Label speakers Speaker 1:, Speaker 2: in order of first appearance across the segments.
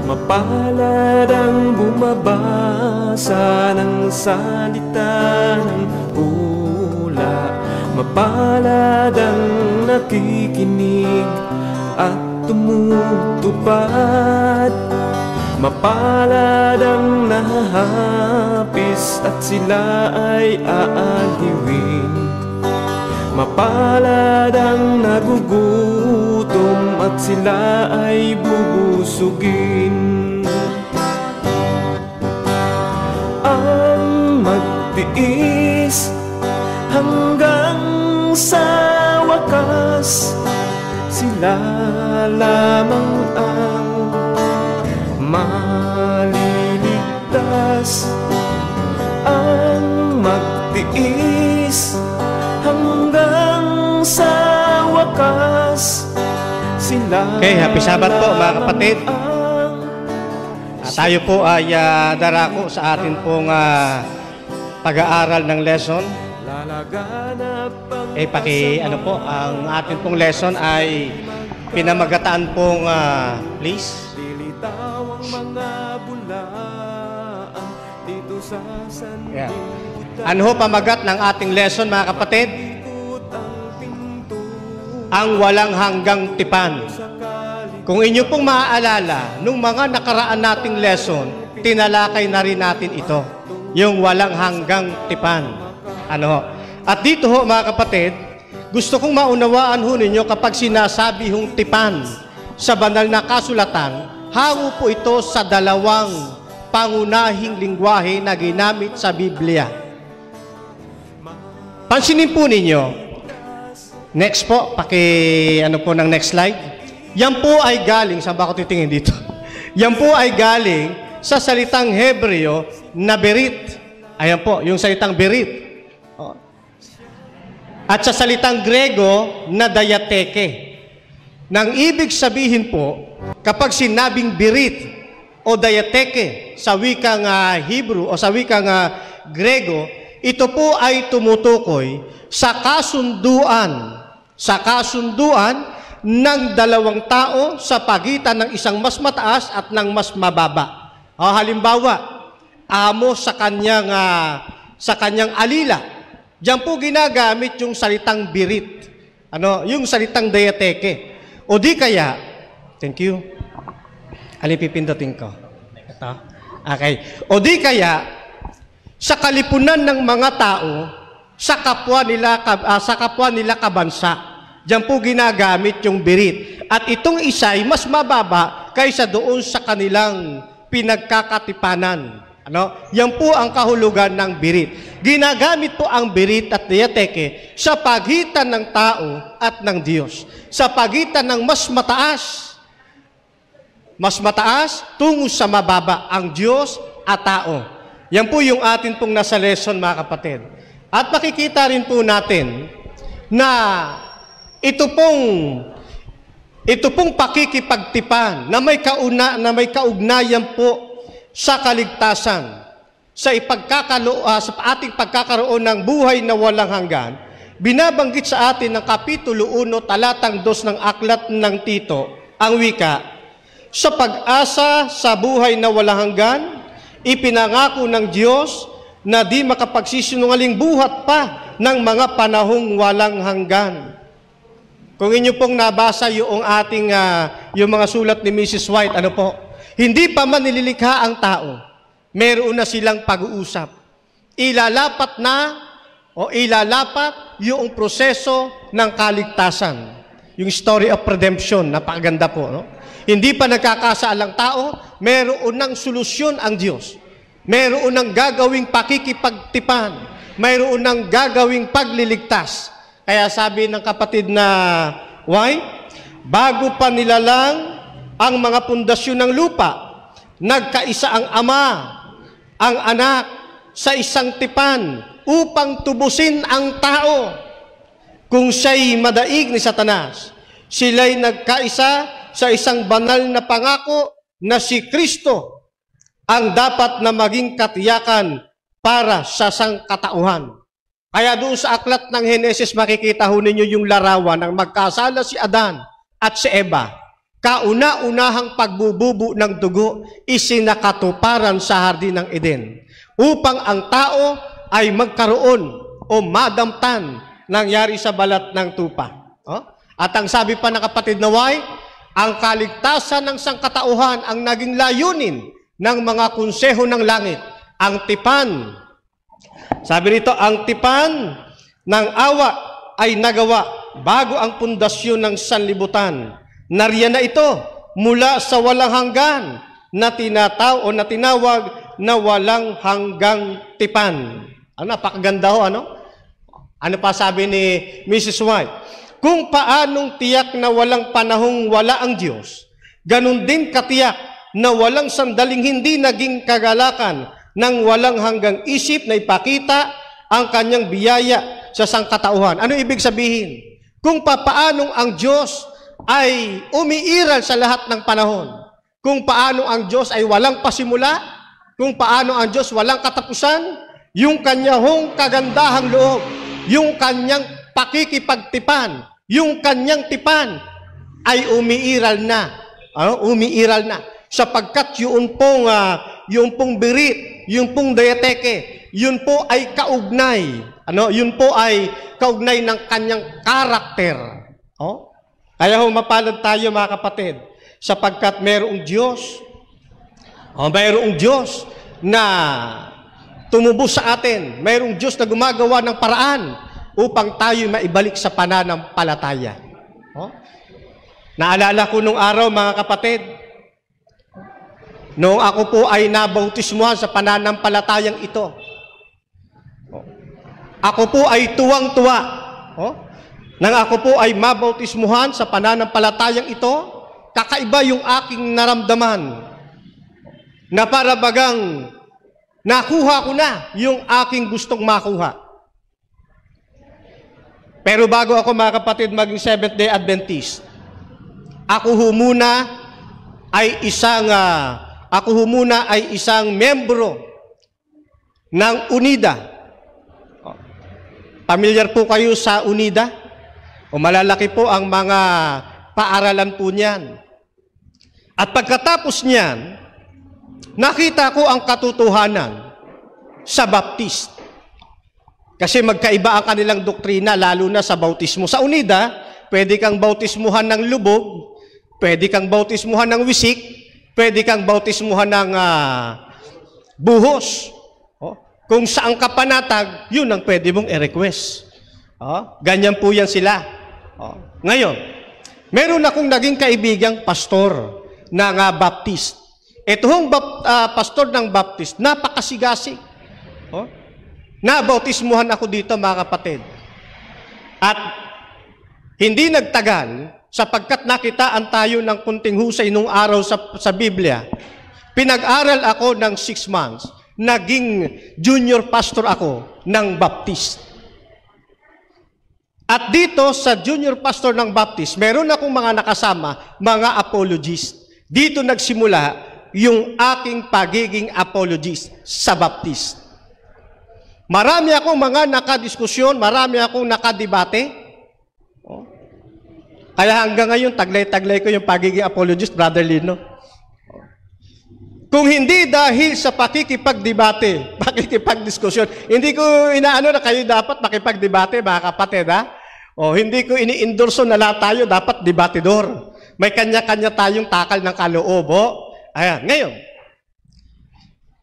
Speaker 1: Mapalad ang bumabasa ng salita ng hula. Mapalad ang nakikinig at tumutupad. Mapalad ang nahahapis at sila ay aaliwin. Mapalad ang nagugutom at sila ay bubusugin. Ang magtiis hanggang sa wakas, sila lamang ang maliligtas. Ang magtiis hanggang sa wakas, sila.
Speaker 2: Okay, happy Sabbath po mga kapatid. Tayo po ay darako sa atin pong pag-aaral ng lesson. Ano po, ang atin pong lesson ay pinamagataan pong please. Yeah. Ano ho pamagat ng ating lesson mga kapatid? Ang walang hanggang tipan. Kung inyo pong maaalala, nung mga nakaraan nating lesson, tinalakay na rin natin ito, yung walang hanggang tipan. Ano ho? At dito ho mga kapatid, gusto kong maunawaan ho ninyo kapag sinasabi hong tipan sa banal na kasulatan, hango po ito sa dalawang pangunahing lingwahe na ginamit sa Biblia. Pansinin po ninyo. Next po, ano po ng next slide. Yan po ay galing, saan ba ako titingin dito? Yan po ay galing sa salitang Hebreo na berit. Ayan po, yung salitang berit. At sa salitang Grego na diateke. Nang ibig sabihin po, kapag sinabing berit o diateke sa wikang Hebrew o sa wikang Grego, ito po ay tumutukoy sa kasunduan ng dalawang tao sa pagitan ng isang mas mataas at ng mas mababa. Halimbawa, amo sa kanyang alila. Diyan po ginagamit yung salitang birit. Yung salitang diateke. O di kaya, thank you. Alin pipindutin ko? Ito. Okay. O di kaya, sa kalipunan ng mga tao, sa kapwa nila kabansa, diyan po ginagamit yung birit. At itong isa ay mas mababa kaysa doon sa kanilang pinagkakatipanan. Yan po ang kahulugan ng birit. Ginagamit po ang birit at diateke sa pagitan ng tao at ng Diyos. Sa pagitan ng mas mataas tungo sa mababa, ang Diyos at tao. Yan po yung atin pong nasa lesson mga kapatid. At makikita rin po natin na ito pong pakikipagtipan na may kaugnayan po sa kaligtasan, sa ating pagkakaroon ng buhay na walang hanggan, binabanggit sa atin ng Kapitulo 1, talatang 2 ng Aklat ng Tito, ang wika, sa pag-asa sa buhay na walang hanggan, ipinangako ng Diyos na di makapagsisinungaling buhat pa ng mga panahong walang hanggan. Kung inyo pong nabasa yung yung mga sulat ni Mrs. White, hindi pa man nililikha ang tao, meron na silang pag-uusap. Ilalapat yung proseso ng kaligtasan. Yung story of redemption, napakaganda po. Hindi pa nagkakasaalang tao, meron ng solusyon ang Diyos. Mayroon ng gagawing pakikipagtipan. Mayroon ng gagawing pagliligtas. Kaya sabi ng kapatid na White, bago pa nilalang ang mga pundasyon ng lupa, nagkaisa ang Ama, ang Anak, sa isang tipan upang tubusin ang tao. Kung siya'y madaig ni Satanas, sila'y nagkaisa sa isang banal na pangako na si Kristo ang dapat na maging katiyakan para sa sangkatauhan. Kaya doon sa aklat ng Henesis, makikita ho ninyo yung larawan ng magkasala si Adan at si Eva. kauna-unahang pagbububo ng dugo isinakatuparan sa hardin ng Eden upang ang tao ay magkaroon o madamtan nangyari sa balat ng tupa. At ang sabi pa ng kapatid Naway, ang kaligtasan ng sangkatauhan ang naging layunin ng mga konseho ng langit. Ang tipan, sabi rito, ang tipan ng awa ay nagawa bago ang pundasyon ng sanlibutan. Nariyan na ito mula sa walang hanggan na tinawag na walang hanggang tipan. Napakaganda ho, ano? Ano pa sabi ni Mrs. White? Kung paanong tiyak na walang panahong wala ang Diyos, ganun din katiyak na walang sandaling hindi naging kagalakan ng walang hanggang isip na ipakita ang kanyang biyaya sa sangkatauhan. Ano ibig sabihin? Kung paanong ang Diyos ay umiiral sa lahat ng panahon. Kung paano ang Diyos ay walang pasimula, kung paano ang Diyos walang katapusan, yung kanyang kagandahang loob, yung kanyang pakikipagtipan, yung kanyang tipan ay umiiral na. Umiiral na. Sapagkat yung pong birit, yung pong diateke, yun po ay kaugnay. Yun po ay kaugnay ng kanyang karakter. Kaya mapalad tayo mga kapatid, sapagkat mayroong Diyos, mayroong Diyos na tumubos sa atin, mayroong Diyos na gumagawa ng paraan upang tayo maibalik sa pananampalataya. Naalala ko nung araw mga kapatid, noong ako po ay nabautismuhan sa pananampalatayang ito, ako po ay tuwang-tuwa. Nang ako po ay mabautismuhan sa pananampalatayang ito, kakaiba yung aking naramdaman na para bagang nakuha ko na yung aking gustong makuha. Pero bago ako mga kapatid maging Seventh-day Adventist, ako muna ay isang membro ng UNIDA. Pamilyar po kayo sa UNIDA? O malalaki po ang mga paaralan po niyan. At pagkatapos niyan, nakita ko ang katotohanan sa Baptist. Kasi magkaiba ang kanilang doktrina, lalo na sa bautismo. Sa UNIDA, pwede kang bautismuhan ng lubog, pwede kang bautismuhan ng wisik, pwede kang bautismuhan ng buhos. Kung saan ka panatag, yun ang pwede mong i-request. Ganyan po yan sila. Ngayon, meron akong naging kaibigang pastor ng Baptist. Ito hong pastor ng Baptist, napakasigasig. Nabautismuhan ako dito mga kapatid. At hindi nagtagal, sapagkat nakitaan tayo ng kunting husay nung araw sa Biblia, pinag-aral ako ng 6 months, naging junior pastor ako ng Baptist. At dito sa junior pastor ng Baptist, meron akong mga nakasama, mga apologists. Dito nagsimula yung aking pagiging apologist sa Baptist. Marami akong mga nakadiskusyon, marami akong nakadebate. Kaya hanggang ngayon, taglay-taglay ko yung pagiging apologist, Brother Lino. Kung hindi dahil sa pakikipagdebate, pakikipagdiskusyon, hindi ko inaano na kayo dapat makipagdebate, mga kapatid, ha? Hindi ko ini-endorso na lahat tayo dapat debatidor. May kanya-kanya tayong takal ng kaloob. Ayan, ngayon,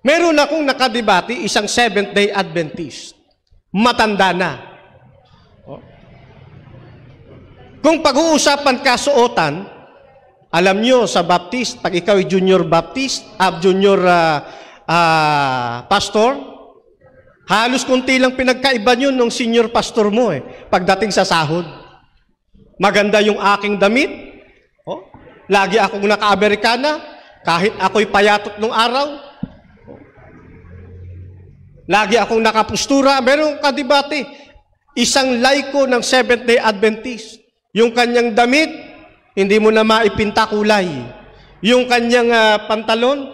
Speaker 2: meron akong nakadebate, isang Seventh-day Adventist. Matanda na. Kung pag-uusapan kasuotan, alam nyo sa Baptist, pag ikaw ay junior Baptist, junior pastor, halos kunti lang pinagkaiba nyo nung senior pastor mo pagdating sa sahod. Maganda yung aking damit. Lagi akong naka-Amerikana, kahit ako'y payatot nung araw. Lagi akong nakapustura. Merong kadebate, isang laiko ng Seventh-day Adventist. Yung kanyang damit, hindi mo na maipinta kulay. Yung kanyang pantalon,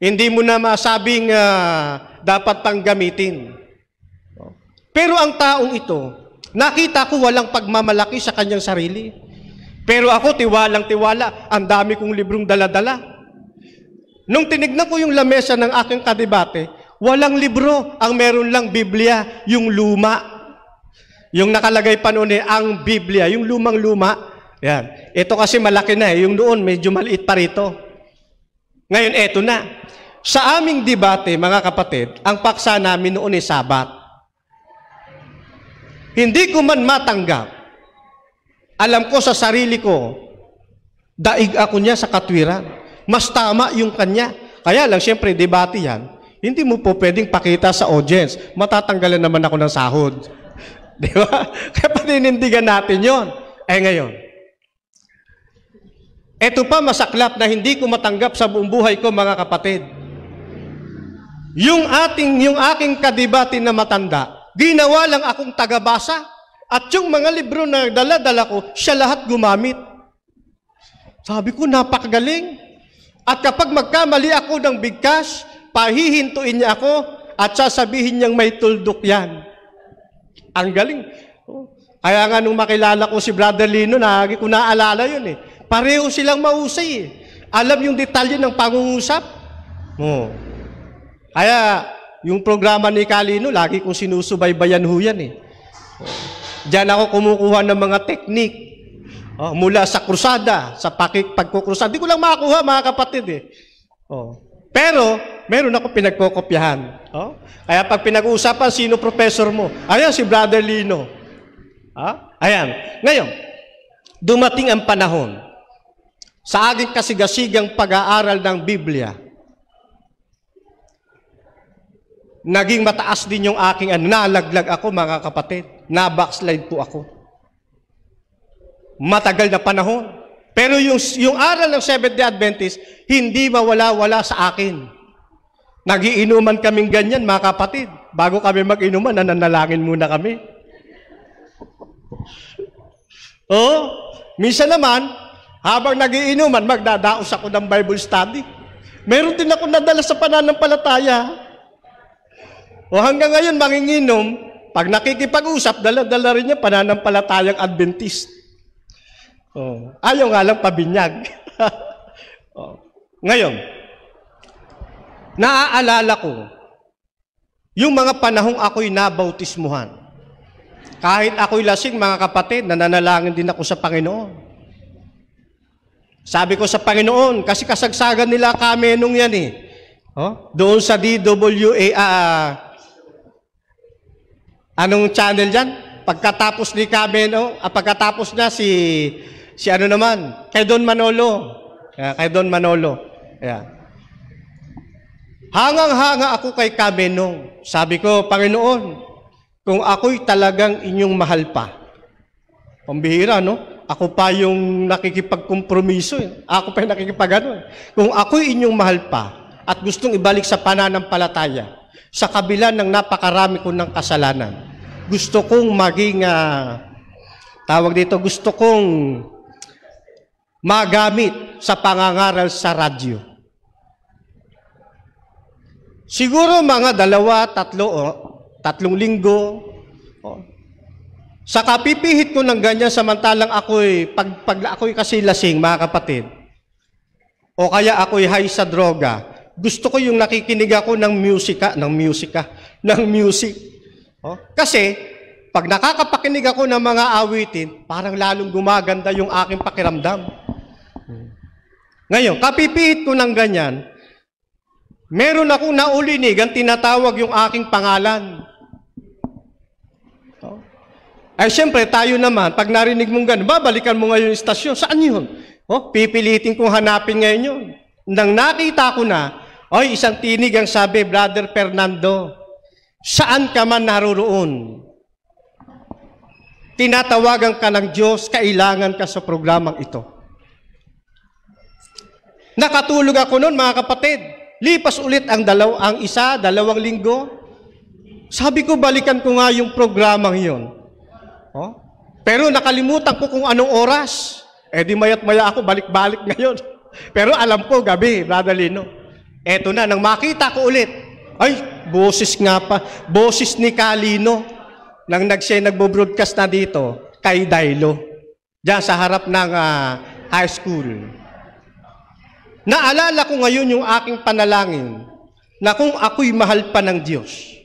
Speaker 2: hindi mo na masabing dapat pang gamitin. Pero ang taong ito, nakita ko walang pagmamalaki sa kanyang sarili. Pero ako, tiwalang-tiwala, ang dami kong librong dala-dala. Nung tinignan ko yung lamesa ng aking kadebate, walang libro, ang meron lang Biblia, yung luma. Yung nakalagay pa noon ang Biblia, yung lumang-luma. Yan. Ito kasi malaki na yung noon medyo maliit pa rito. Ngayon, eto na. Sa aming debate, mga kapatid, ang paksa namin noon Sabat. Hindi ko man matanggap. Alam ko sa sarili ko, daig ako niya sa katwiran. Mas tama yung kanya. Kaya lang, siyempre, debate yan. Hindi mo po pwedeng pakita sa audience. Matatanggalan naman ako ng sahod. Di ba? Kaya paninindigan natin yon. Ngayon, eto pa masaklap na hindi ko matanggap sa buong buhay ko, mga kapatid. Yung aking kadebate na matanda, ginawa lang akong tagabasa. At yung mga libro na dala-dala ko, siya lahat gumamit. Sabi ko, napakagaling. At kapag magkamali ako ng bigkas, pahihintuin niya ako at sasabihin niyang may tuldok yan. Ang galing. Kaya nga nung makilala ko si Brother Lino, lagi ko naalala yun Pareho silang mausay Alam yung detalye ng pangungusap. Kaya yung programa ni Kalino, lagi kong sinusubaybayan ho yan Diyan ako kumukuha ng mga teknik. Mula sa krusada, sa pagkukrusada. Di ko lang makakuha, mga kapatid Pero, meron ako pinagkokopyahan. Kaya pag pinag-uusapan, sino professor mo? Ayan, si Brother Lino. Ayan. Ngayon, dumating ang panahon sa aking kasigasigang pag-aaral ng Biblia. Naging mataas din yung aking nalaglag ako, mga kapatid. Na-backslide po ako. Matagal na panahon. Pero yung aral ng Seventh-day Adventist, hindi mawala-wala sa akin. Nagiinuman kaming ganyan, mga kapatid. Bago kami mag-inuman, nananalangin muna kami. Minsan naman, habang nagiinuman, magdadaos ako ng Bible study. Meron din ako nadala sa pananampalataya. Hanggang ngayon, manginginom, pag nakikipag-usap, dala-dala rin niya pananampalatayang Adventist. Ayaw nga lang pabinyag. Ngayon, naaalala ko, yung mga panahong ako'y nabautismuhan. Kahit ako'y lasing, mga kapatid, nananalangin din ako sa Panginoon. Sabi ko sa Panginoon, kasi kasagsagan nila kami nung yan doon sa DWA, anong channel dyan? Pagkatapos ni Camino, pagkatapos na si ano naman, kay Don Manolo. Kay Don Manolo. Hangang-hanga ako kay Camino. Sabi ko, Panginoon, kung ako'y talagang inyong mahal pa. Pambihira, Ako pa yung nakikipagkompromiso. Ako pa yung nakikipagano. Kung ako'y inyong mahal pa at gustong ibalik sa pananampalataya, sa kabila ng napakarami ko ng kasalanan, gusto kong maging, gusto kong magamit sa pangangaral sa radyo. Siguro mga 2-3 linggo. Sa kapipihit ko ng ganyan, samantalang pag ako'y kasi lasing, mga kapatid, o kaya ako'y high sa droga, gusto ko yung nakikinig ako ng music. Kasi, pag nakakapakinig ako ng mga awitin, parang lalong gumaganda yung aking pakiramdam. Ngayon, kapipihit ko ng ganyan, meron akong naulinig ang tinatawag yung aking pangalan. Siyempre, tayo naman, pag narinig mong gano'n, babalikan mo ngayon yung istasyon. Saan yun? Pipilitin kong hanapin ngayon yun. Nang nakita ko na, isang tinig ang sabi, Brother Fernando, saan ka man naroroon? Tinatawagan ka ng Diyos, kailangan ka sa programang ito. Nakatulog ako noon, mga kapatid. Lipas ulit ang 2 linggo. Sabi ko, balikan ko nga yung programang yun. Pero nakalimutan ko kung anong oras. Di mayat-maya ako, balik-balik ngayon. Pero alam ko, gabi, Brother Lino. Eto na, nang makita ko ulit, boses nga pa, boses ni Kalino, nang nagbo-broadcast na dito, kay Dailo. diyan sa harap ng high school. Naalala ko ngayon yung aking panalangin na kung ako'y mahal pa ng Diyos.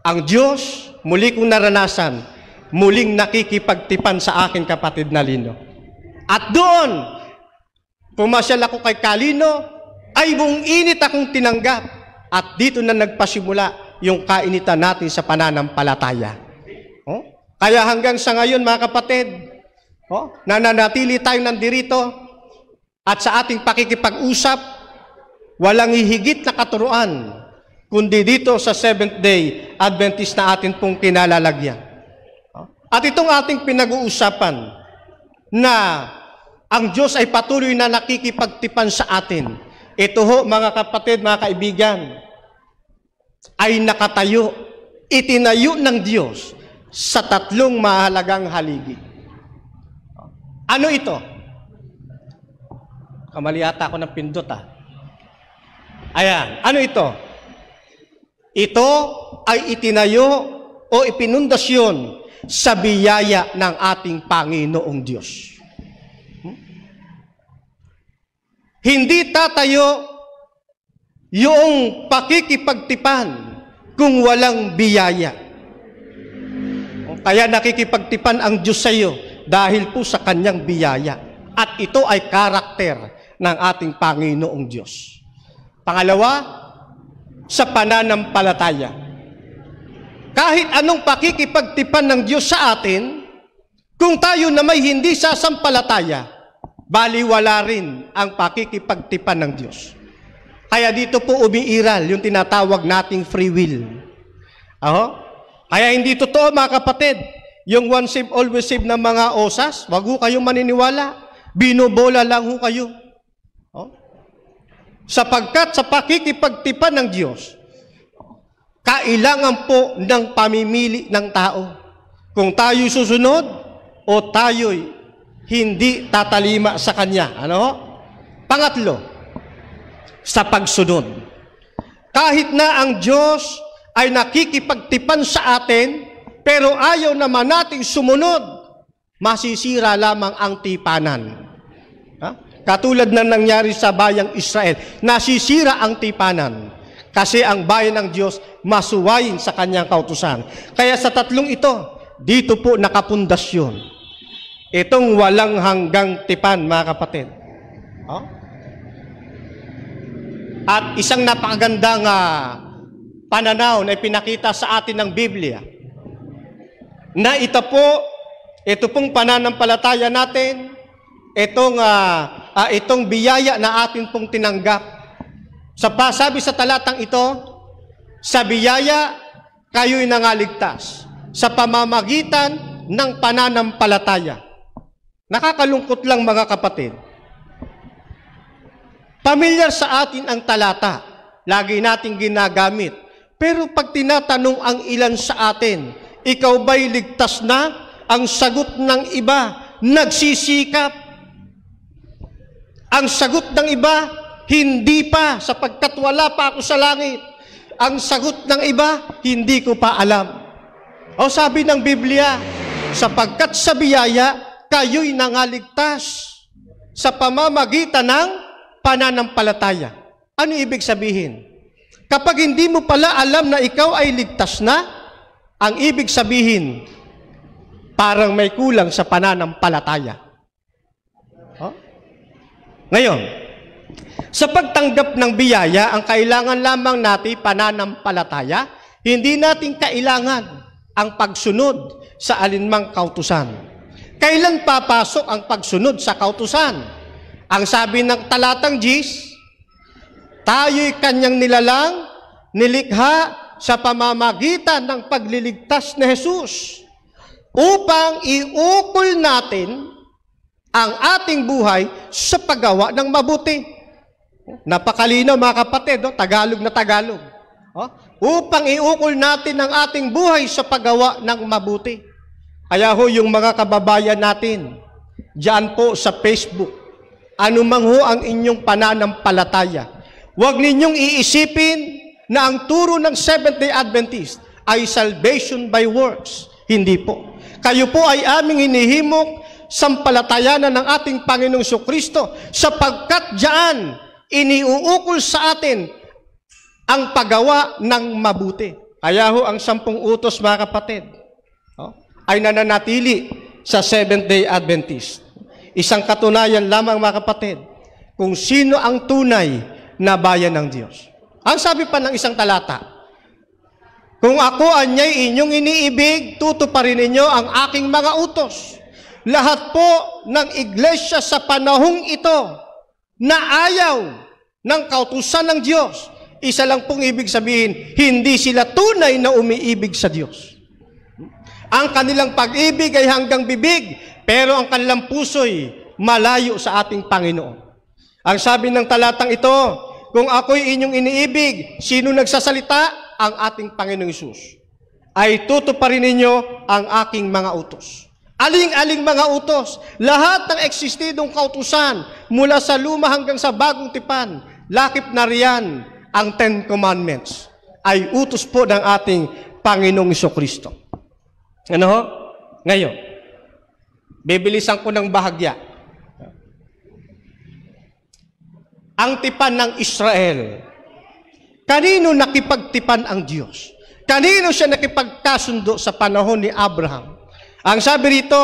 Speaker 2: Ang Diyos, muli kong naranasan, muling nakikipagtipan sa aking kapatid na Lino. At doon, pumasyal ako kay Kalino, ay buong init akong tinanggap. At dito na nagpasimula yung kainitan natin sa pananampalataya. Oh? Kaya hanggang sa ngayon, mga kapatid, nananatili tayo nandirito at sa ating pakikipag-usap, walang hihigit na katuruan, kundi dito sa Seventh-day Adventist na atin pong kinalalagyan. At itong ating pinag-uusapan na ang Diyos ay patuloy na nakikipagtipan sa atin. Ito ho, mga kapatid, mga kaibigan, ay nakatayo, itinayo ng Diyos sa tatlong mahalagang haligi. Ano ito? Kamali yata ako ng pindot, Ayan, ano ito? Ito ay itinayo o ipinundasyon sa biyaya ng ating Panginoong Diyos. Hindi tatayo yung pakikipagtipan kung walang biyaya. Kaya nakikipagtipan ang Diyos sa iyo dahil po sa kanyang biyaya. At ito ay karakter ng ating Panginoong Diyos. Pangalawa, sa pananampalataya. Kahit anong pakikipagtipan ng Diyos sa atin, kung tayo na may hindi sasampalataya, baliwala rin ang pakikipagtipan ng Diyos. Kaya dito po umiiral yung tinatawag nating free will. Kaya hindi totoo, mga kapatid, yung one save, always save ng mga osas, wag ho kayong maniniwala. Binobola lang ho kayo. Sapagkat sa pakikipagtipan ng Diyos, kailangan po ng pamimili ng tao. Kung tayo'y susunod o tayo'y hindi tatalima sa Kanya. Pangatlo, sa pagsunod. Kahit na ang Diyos ay nakikipagtipan sa atin, pero ayaw naman nating sumunod, masisira lamang ang tipanan. Katulad na nangyari sa bayang Israel, nasisira ang tipanan kasi ang bayan ng Diyos masuwayin sa kanyang kautusan. Kaya sa tatlong ito, dito po nakapundasyon. Itong walang hanggang tipan, mga kapatid. At isang napakagandang pananaw na ipinakita sa atin ng Biblia, na ito pong pananampalataya natin, itong biyaya na atin pong tinanggap. Sabi sa talatang ito, sa biyaya, kayo'y nangaligtas sa pamamagitan ng pananampalataya. Nakakalungkot lang, mga kapatid. Pamilyar sa atin ang talata, lagi nating ginagamit. Pero pag tinatanong ang ilan sa atin, ikaw ba'y ligtas na? Ang sagot ng iba, nagsisikap. Ang sagot ng iba, hindi pa, sapagkat wala pa ako sa langit. Ang sagot ng iba, hindi ko pa alam. Sabi ng Biblia, sapagkat sa biyaya, kayo'y nangaligtas sa pamamagitan ng pananampalataya. Ano ibig sabihin? Kapag hindi mo pala alam na ikaw ay ligtas na, ang ibig sabihin, parang may kulang sa pananampalataya. Ngayon, sa pagtanggap ng biyaya, ang kailangan lamang natin pananampalataya, hindi natin kailangan ang pagsunod sa alinmang kautusan. Kailan papasok ang pagsunod sa kautusan? Ang sabi ng talatang 10, tayo'y kanyang nilalang, nilikha sa pamamagitan ng pagliligtas ni Jesus upang iukol natin ang ating buhay sa paggawa ng mabuti. Napakalinaw, mga kapatid, Tagalog na Tagalog. Upang iukol natin ang ating buhay sa paggawa ng mabuti. Kaya yung mga kababayan natin, diyan po sa Facebook, anumang ang inyong pananampalataya, huwag ninyong iisipin na ang turo ng Seventh-day Adventist ay salvation by works. Hindi po. Kayo po ay aming hinihimok sampalatayanan ng ating Panginoong Jesucristo, sapagkat diyan iniuukol sa atin ang paggawa ng mabuti. Kaya ho ang 10 utos, mga kapatid, ay nananatili sa Seventh-day Adventist. Isang katunayan lamang, mga kapatid, kung sino ang tunay na bayan ng Diyos. Ang sabi pa ng isang talata, kung ako anya'y inyong iniibig, tutuparin ninyo ang aking mga utos. Lahat po ng iglesia sa panahong ito na ayaw ng kautusan ng Diyos, isa lang pong ibig sabihin, hindi sila tunay na umiibig sa Diyos. Ang kanilang pag-ibig ay hanggang bibig, pero ang kanilang puso'y malayo sa ating Panginoon. Ang sabi ng talatang ito, kung ako'y inyong iniibig, sino nagsasalita? Ang ating Panginoong Hesus. Ay tutuparin ninyo ang aking mga utos. Aling-aling mga utos, lahat ng eksistidong kautusan, mula sa luma hanggang sa bagong tipan, lakip na riyan ang 10 Commandments, ay utos po ng ating Panginoong Jesucristo. Ano ho? Ngayon, bibilisan ko ng bahagya. Ang tipan ng Israel, kanino nakipagtipan ang Diyos? Kanino siya nakipagkasundo sa panahon ni Abraham? Ang sabi rito,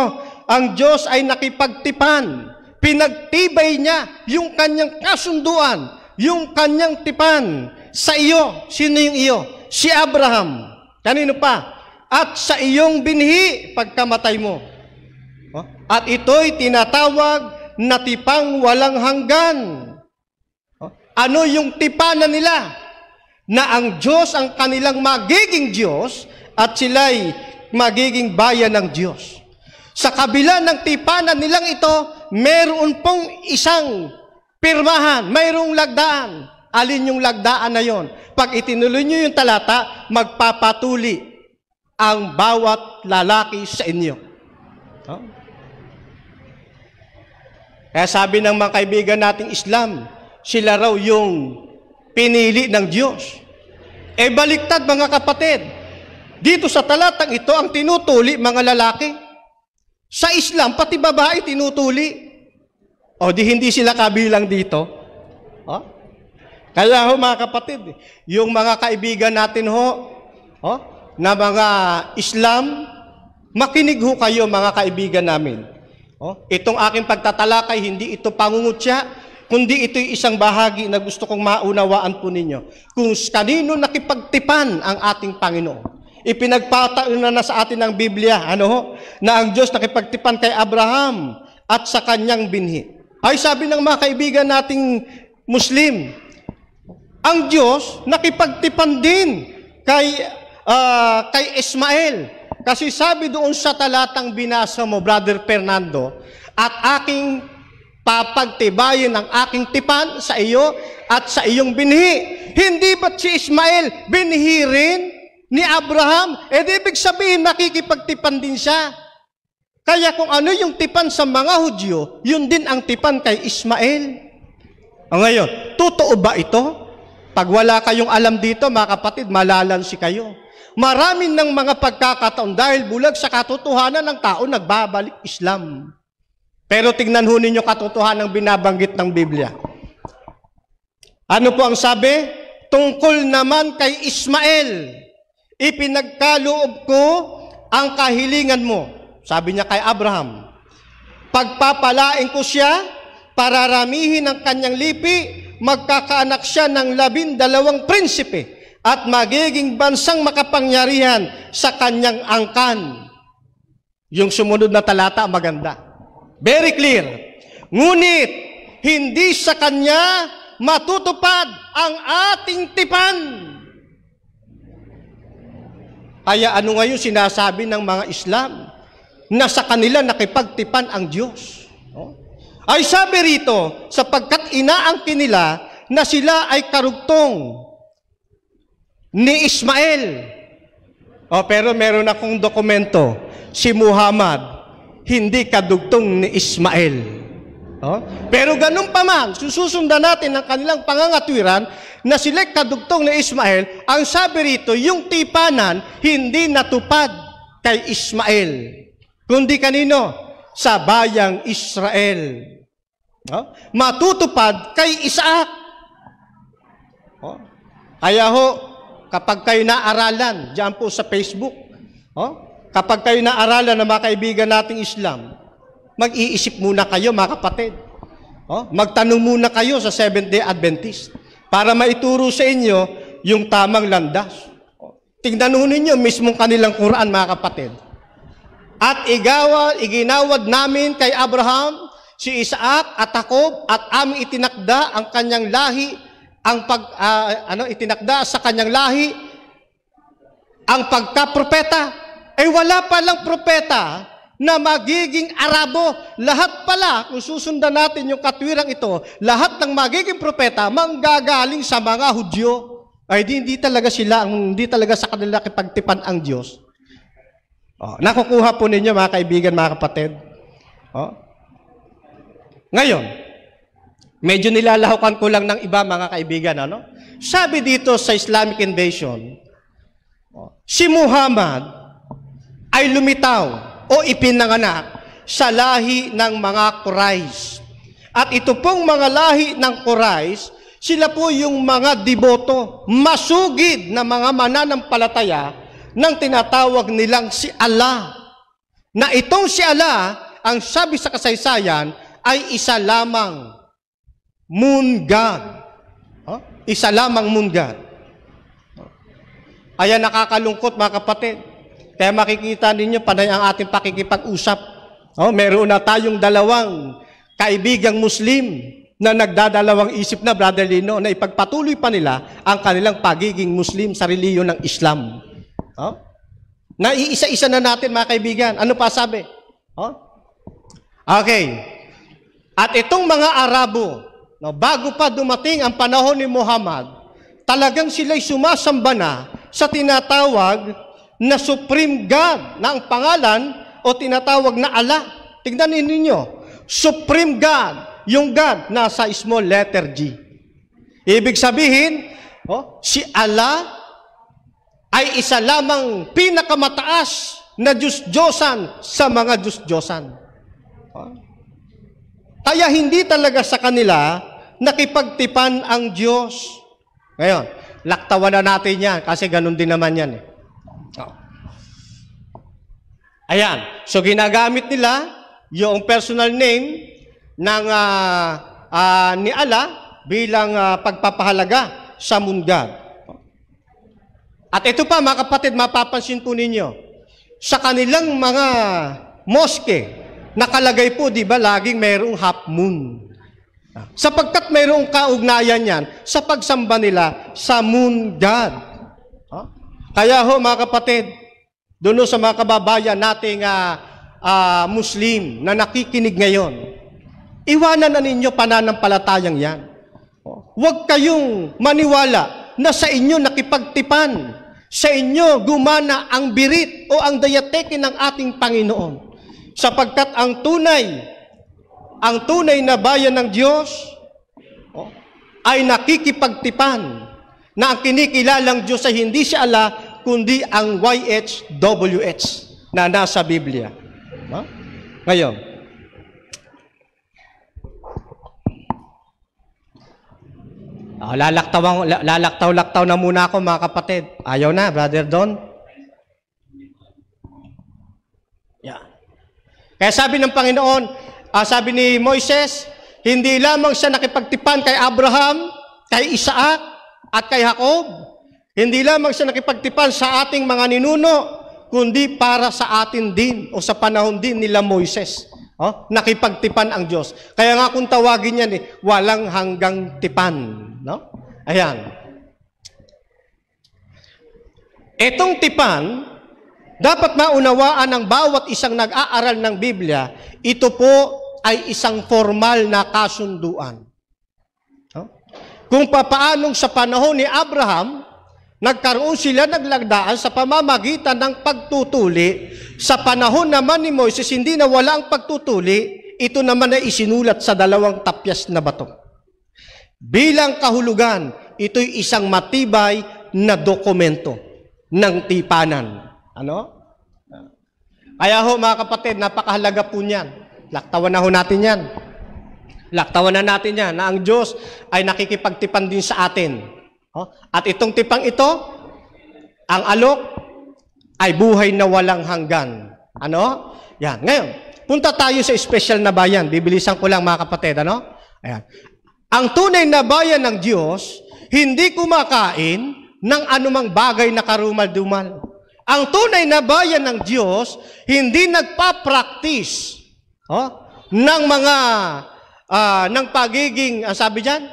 Speaker 2: ang Diyos ay nakipagtipan. Pinagtibay niya yung kanyang kasunduan, yung kanyang tipan sa iyo. Sino yung iyo? Si Abraham. Kanino pa? At sa iyong binhi pagkamatay mo. At ito'y tinatawag na tipang walang hanggan. Ano yung tipanan nila? Na ang Diyos ang kanilang magiging Diyos at sila'y magiging bayan ng Diyos. Sa kabila ng tipanan nilang ito, meron pong isang pirmahan, mayroong lagdaan. Alin yung lagdaan na yon? Pag itinuloy nyo yung talata, magpapatuli ang bawat lalaki sa inyo. Kaya sabi ng mga kaibigan nating Islam, sila raw yung pinili ng Diyos. Baliktad, mga kapatid. Dito sa talatang ito, ang tinutuli mga lalaki. Sa Islam, pati babae tinutuli. Di hindi sila kabilang dito. Kaya ho, mga kapatid, yung mga kaibigan natin na mga Islam, makinig ho kayo, mga kaibigan namin. Itong aking pagtatalakay, hindi ito pangungutya, kundi ito'y isang bahagi na gusto kong maunawaan po ninyo. Kung kanino nakipagtipan ang ating Panginoon. Ipinagpataon na sa atin ng Biblia, na ang Diyos nakipagtipan kay Abraham at sa kanyang binhi. Ay sabi ng mga kaibigan nating Muslim, ang Diyos nakipagtipan din kay Ismael. Kasi sabi doon sa talatang binasa mo, Brother Fernando, at aking papagtibayin ang aking tipan sa iyo at sa iyong binhi. Hindi ba't si Ismael binhi rin ni Abraham? Ibig sabihin nakikipagtipan din siya. Kaya kung ano yung tipan sa mga Hudyo, yun din ang tipan kay Ismael. Ngayon, totoo ba ito? Pag wala kayong alam dito, mga kapatid, malalansi kayo. Maraming ng mga pagkakataon dahil bulag sa katotohanan ng tao, nagbabalik Islam. Pero tingnan ho ninyo katotohanan ng binabanggit ng Biblia. Ano po ang sabi? Tungkol naman kay Ismael, ipinagkaloob ko ang kahilingan mo. Sabi niya kay Abraham, pagpapalain ko siya, pararamihin ang kanyang lipi, magkakaanak siya ng 12 prinsipe, at magiging bansang makapangyarihan sa kanyang angkan. Yung sumunod na talata, maganda. Very clear. Ngunit, hindi sa kanya matutupad ang ating tipan. Kaya ano ngayon sinasabi ng mga Islam? Na sa kanila nakipagtipan ang Diyos. Ay sabi rito, sapagkat inaangkin nila na sila ay karugtong ni Ismael. Pero meron akong dokumento, si Muhammad, hindi kadugtong ni Ismael. Pero ganun pa man, susundan natin ang kanilang pangangatwiran na sila kadugtong ni Ismael. Ang sabi rito, yung tipanan hindi natupad kay Ismael. Kundi kanino? sa bayang Israel. Matutupad kay Isaac. Kaya ho, kapag kayo naaralan, diyan po sa Facebook, kapag kayo naaralan ng mga kaibigan nating Islam, mag-iisip muna kayo, mga kapatid. Magtanong muna kayo sa Seventh-day Adventist para maituro sa inyo yung tamang landas. Tingnan ninyo mismong kanilang Quran, mga kapatid. At iginawad namin kay Abraham, si Isaac at Jacob, at aming itinakda ang kanyang lahi, itinakda sa kanyang lahi ang pagkapropeta. Wala palang propeta na magiging Arabo. Lahat pala, kung susundan natin yung katwirang ito, lahat ng magiging propeta manggagaling sa mga Hudyo. Hindi talaga sa kanila kipagtipan ang Diyos. Nakukuha po ninyo, mga kaibigan, mga kapatid. Ngayon, medyo nilalahukan ko lang ng iba, mga kaibigan. Sabi dito sa Islamic invasion, si Muhammad ay lumitaw o ipinanganak sa lahi ng mga Quraysh. At ito pong mga lahi ng Quraysh, sila po yung mga deboto, masugid na mga mananampalataya ng tinatawag nilang si Allah. Na itong si Allah, ang sabi sa kasaysayan, ay isa lamang moon god. Isa lamang moon god. Kaya nakakalungkot, mga kapatid. Kaya makikita ninyo, panay ang ating pakikipag-usap. Meron na tayong dalawang kaibigang Muslim na nagdadalawang isip na, Brother Lino, na ipagpatuloy pa nila ang kanilang pagiging Muslim sa reliyon ng Islam. Naiisa-isa na natin, mga kaibigan. Ano pa sabi? Okay. At itong mga Arabo, bago pa dumating ang panahon ni Muhammad, talagang sila'y sumasamba na sa tinatawag na Supreme God, na ang pangalan o tinatawag na Allah. Tingnan ninyo, Supreme God, yung God nasa small letter G. Ibig sabihin, si Allah ay isa lamang pinakamataas na Diyos-Diyosan sa mga Diyos-Diyosan. Kaya hindi talaga sa kanila nakipagtipan ang Diyos. Ngayon, laktawan na natin yan kasi ganun din naman yan. Ayan. So, ginagamit nila yung personal name ng ni Allah bilang pagpapahalaga sa moon god. At ito pa, mga kapatid, mapapansin po ninyo, sa kanilang mga moske, nakalagay po, di ba, laging mayroong half moon. Sapagkat mayroong kaugnayan yan sa pagsamba nila sa moon god. Kaya ho, mga kapatid, doon sa mga kababayan nating Muslim na nakikinig ngayon, iwanan na ninyo pananampalatayang yan. Huwag kayong maniwala na sa inyo nakipagtipan, sa inyo gumana ang birit o ang dayateke ng ating Panginoon. Sapagkat ang tunay na bayan ng Diyos ay nakikipagtipan na ang kinikilalang Diyos ay hindi si Allah, kundi ang YHWH na nasa Biblia. Ngayon, lalaktaw-laktaw na muna ako, mga kapatid. Ayaw na, Brother Don. Yeah. Kaya sabi ng Panginoon, sabi ni Moises, hindi lamang siya nakipagtipan kay Abraham, kay Isaac, at kay Jacob. Hindi lamang siya nakipagtipan sa ating mga ninuno, kundi para sa atin din o sa panahon din nila Moises. Nakipagtipan ang Diyos. Kaya nga kung tawagin yan, walang hanggang tipan. Ayan. Etong tipan, dapat maunawaan ng bawat isang nag-aaral ng Biblia, ito po ay isang formal na kasunduan. Kung papaanong sa panahon ni Abraham, nagkaroon sila naglagdaan sa pamamagitan ng pagtutuli. Sa panahon naman ni Moises, hindi na wala ang pagtutuli, ito naman ay isinulat sa 2 tapyas na bato. Bilang kahulugan, ito'y isang matibay na dokumento ng tipanan. Kaya ho mga kapatid, napakahalaga po niyan. Laktawan na ho natin yan. Laktawan na natin yan na ang Diyos ay nakikipagtipan din sa atin. At itong tipang ito, ang alok ay buhay na walang hanggan. Ano? Yan. Ngayon, punta tayo sa espesyal na bayan. Bibilisan ko lang mga kapatid. Ano? Ayan. Ang tunay na bayan ng Diyos, hindi kumakain ng anumang bagay na karumal-dumal. Ang tunay na bayan ng Diyos, hindi nagpa-practice ng mga, ng pagiging, sabi dyan,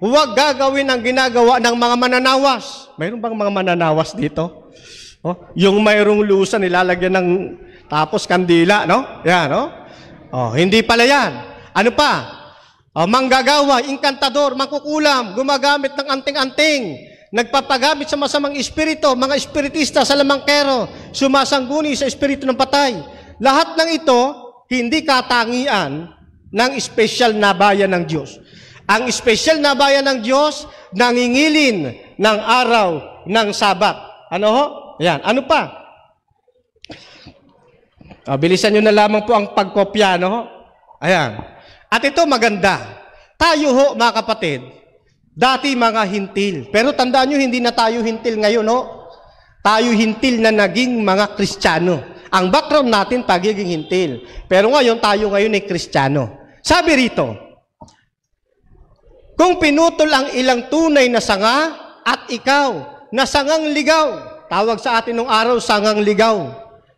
Speaker 2: huwag gagawin ang ginagawa ng mga mananawas. Mayroon bang mga mananawas dito? Yung mayroong lusa, nilalagyan ng tapos kandila, no? Yan, no? Hindi pala yan. Ano pa? Manggagawa, inkantador, mangkukulam, gumagamit ng anting-anting, nagpapagamit sa masamang espiritu, mga espiritista sa lamangkero, sumasangguni sa espiritu ng patay. Lahat ng ito, hindi katangian ng espesyal na bayan ng Diyos. Ang espesyal na bayan ng Diyos, nangingilin ng araw ng Sabat. Ano ho? Ayan. Ano pa? Bilisan nyo na lamang po ang pagkopya. Ano ho? Ayan. At ito maganda. Tayo ho, mga kapatid, dati mga hintil. Pero tandaan nyo, hindi na tayo hintil ngayon, no? Tayo hintil na naging mga Kristiyano. Ang background natin, pagiging hintil. Pero ngayon, tayo ngayon ay Kristiyano. Sabi rito, kung pinutol ang ilang tunay na sanga at ikaw na sangang ligaw, tawag sa atin nung araw, sangang ligaw.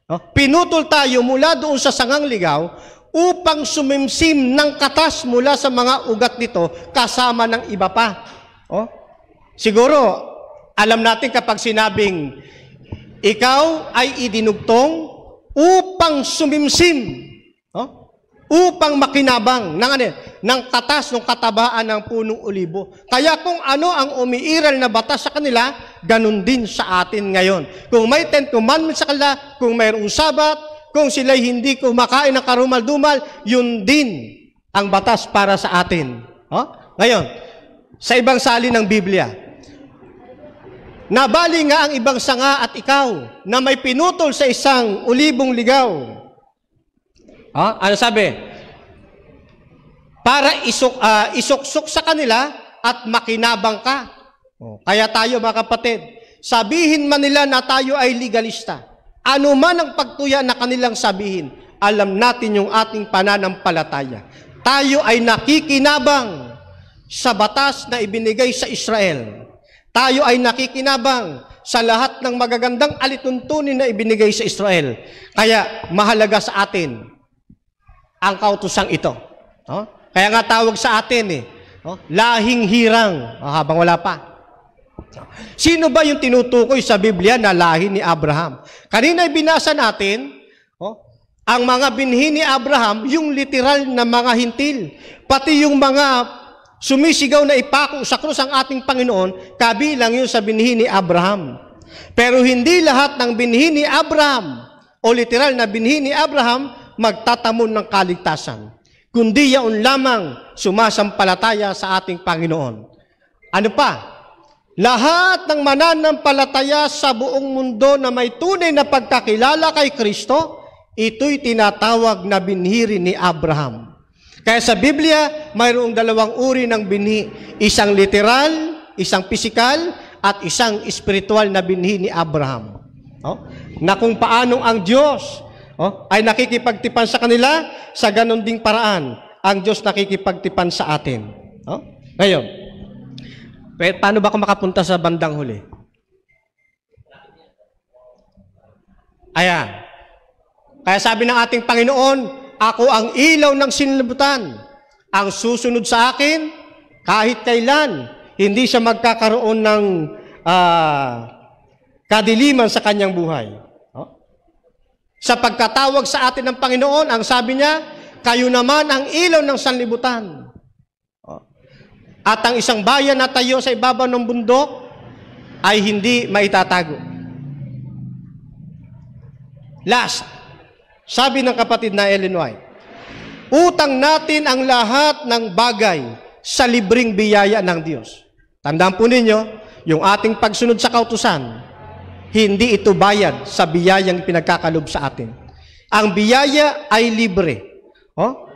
Speaker 2: No? Pinutol tayo mula doon sa sangang ligaw upang sumimsim ng katas mula sa mga ugat nito kasama ng iba pa. Siguro, alam natin kapag sinabing ikaw ay idinugtong upang sumimsim, upang makinabang ng katas, ng katabaan ng punong olibo. Kaya kung ano ang umiiral na batas sa kanila, ganun din sa atin ngayon. Kung may 10 commandments sa kanila, kung mayroong sabat, kung sila'y hindi kumakain ng karumal-dumal, yun din ang batas para sa atin. Ngayon, sa ibang salin ng Biblia, nabali nga ang ibang sanga at ikaw na may pinutol sa isang ulibong ligaw. Ano sabi? Para isuksok sa kanila at makinabang ka. Kaya tayo mga kapatid, sabihin man nila na tayo ay legalista. Ano man ang pagtuya na kanilang sabihin, alam natin yung ating pananampalataya. Tayo ay nakikinabang sa batas na ibinigay sa Israel. Tayo ay nakikinabang sa lahat ng magagandang alituntunin na ibinigay sa Israel. Kaya mahalaga sa atin ang kautusang ito. Kaya nga tawag sa atin lahing hirang, habang wala pa. Sino ba yung tinutukoy sa Biblia na lahi ni Abraham? Kanina binasa natin, ang mga binhi ni Abraham, yung literal na mga hintil. Pati yung mga sumisigaw na ipako sa krus ang ating Panginoon, kabilang yun sa binhi ni Abraham. Pero hindi lahat ng binhi ni Abraham, o literal na binhi ni Abraham, magtatamon ng kaligtasan. Kundi yaon lamang sumasampalataya sa ating Panginoon. Ano pa? Lahat ng mananampalataya sa buong mundo na may tunay na pagkakilala kay Kristo, ito'y tinatawag na binhi ni Abraham. Kaya sa Biblia, mayroong dalawang uri ng binhi. Isang literal, isang pisikal, at isang espiritual na binhi ni Abraham. Na kung paanong ang Diyos ay nakikipagtipan sa kanila, sa ganon ding paraan, ang Diyos nakikipagtipan sa atin. Ngayon, paano ba ako makapunta sa bandang huli? Ayan. Kaya sabi ng ating Panginoon, ako ang ilaw ng sinlibutan. Ang susunod sa akin, kahit kailan, hindi siya magkakaroon ng kadiliman sa kanyang buhay. Sa pagkatawag sa atin ng Panginoon, ang sabi niya, kayo naman ang ilaw ng sanlibutan. At ang isang bayan na tayo sa ibabaw ng bundok ay hindi maitatago. Last, sabi ng kapatid na Ellen White, utang natin ang lahat ng bagay sa libreng biyaya ng Diyos. Tandaan po ninyo, yung ating pagsunod sa kautusan, hindi ito bayad sa biyayang pinagkakalob sa atin. Ang biyaya ay libre. Oh?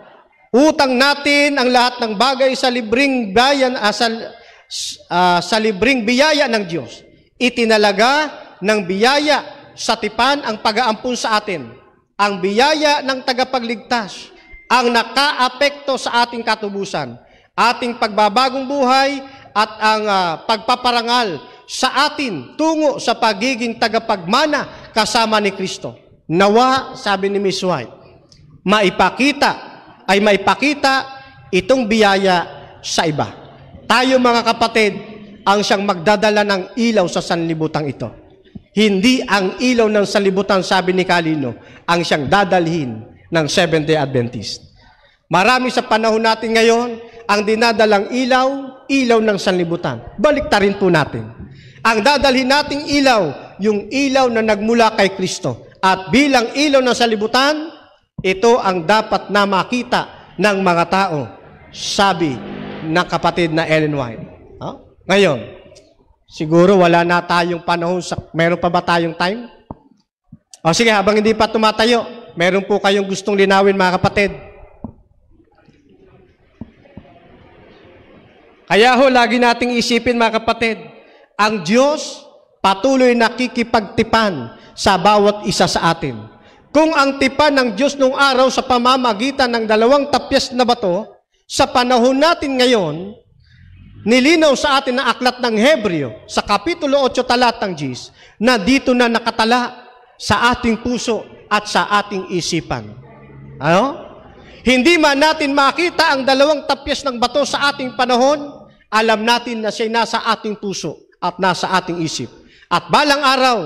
Speaker 2: Utang natin ang lahat ng bagay sa libreng bayan, sa libreng biyaya ng Diyos. Itinalaga ng biyaya sa tipan ang pag-aampun sa atin. Ang biyaya ng tagapagligtas ang nakaapekto sa ating katubusan, ating pagbabagong buhay at ang pagpaparangal sa atin tungo sa pagiging tagapagmana kasama ni Kristo. Nawa, sabi ni Miss White, maipakita itong biyaya sa iba. Tayo mga kapatid, ang siyang magdadala ng ilaw sa sanlibutan ito. Hindi ang ilaw ng sanlibutan, sabi ni Calino, ang siyang dadalhin ng Seventh-day Adventist. Marami sa panahon natin ngayon, ang dinadalang ilaw ng sanlibutan. Baliktarin po natin. Ang dadalhin nating ilaw, yung ilaw na nagmula kay Kristo. At bilang ilaw ng sanlibutan, ito ang dapat na makita ng mga tao, sabi ng kapatid na Ellen White. Ngayon, siguro wala na tayong panahon. Meron pa ba tayong time? O sige, habang hindi pa tumatayo, meron po kayong gustong linawin mga kapatid. Kaya ho, lagi nating isipin mga kapatid, ang Diyos patuloy nakikipagtipan sa bawat isa sa atin. Kung ang tipan ng Diyos nung araw sa pamamagitan ng 2 tapyas na bato, sa panahon natin ngayon, nilinaw sa atin ng aklat ng Hebreo sa Kapitulo 8 talatang 10 na dito na nakatala sa ating puso at sa ating isipan. Ano? Hindi man natin makita ang 2 tapyas ng bato sa ating panahon, alam natin na siya nasa ating puso at nasa ating isip. At balang araw,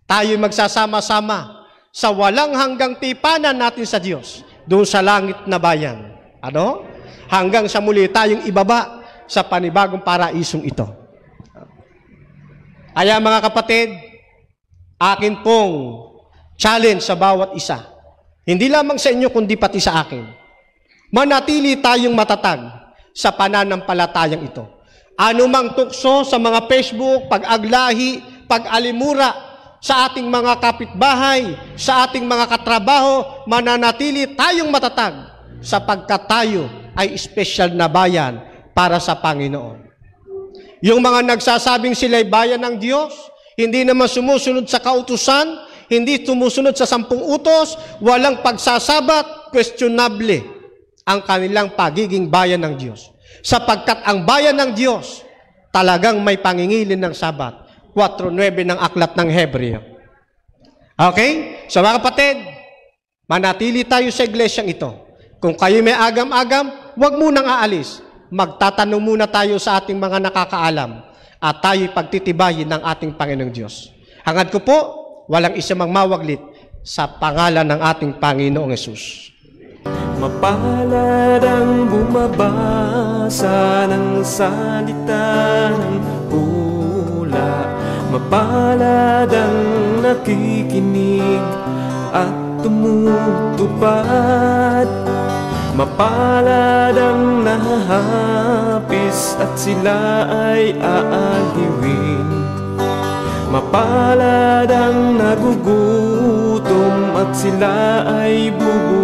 Speaker 2: tayo magsasama-sama sa walang hanggang tipanan natin sa Diyos, doon sa langit na bayan. Ano? Hanggang sa muli tayong ibaba sa panibagong paraisong ito. Kaya mga kapatid, akin pong challenge sa bawat isa. Hindi lamang sa inyo, kundi pati sa akin. Manatili tayong matatag sa pananampalatayang ito. Anumang tukso sa mga Facebook, pag-aglahi, pag-alimura sa ating mga kapitbahay, sa ating mga katrabaho, mananatili tayong matatag sapagkat tayo ay espesyal na bayan para sa Panginoon. Yung mga nagsasabing sila'y bayan ng Diyos, hindi naman sumusunod sa kautusan, hindi sumusunod sa 10 utos, walang pagsasabat, questionable ang kanilang pagiging bayan ng Diyos. Sapagkat ang bayan ng Diyos talagang may pangingilin ng Sabat. 4:9 ng aklat ng Hebreo. Okay? So mga kapatid, manatili tayo sa iglesyang ito. Kung kayo may agam-agam, huwag munang aalis. Magtatanong muna tayo sa ating mga nakakaalam at tayo'y pagtitibayin ng ating Panginoong Diyos. Hangad ko po, walang isa mang mawaglit sa pangalan ng ating Panginoong Hesus.
Speaker 1: Mapalad ang bumabasa ng salita ng pula. Mapalad ang nakikinig at tumutupad. Mapalad ang nahahapis at sila ay aaliwin. Mapalad ang nagugutom at sila ay bubuhay.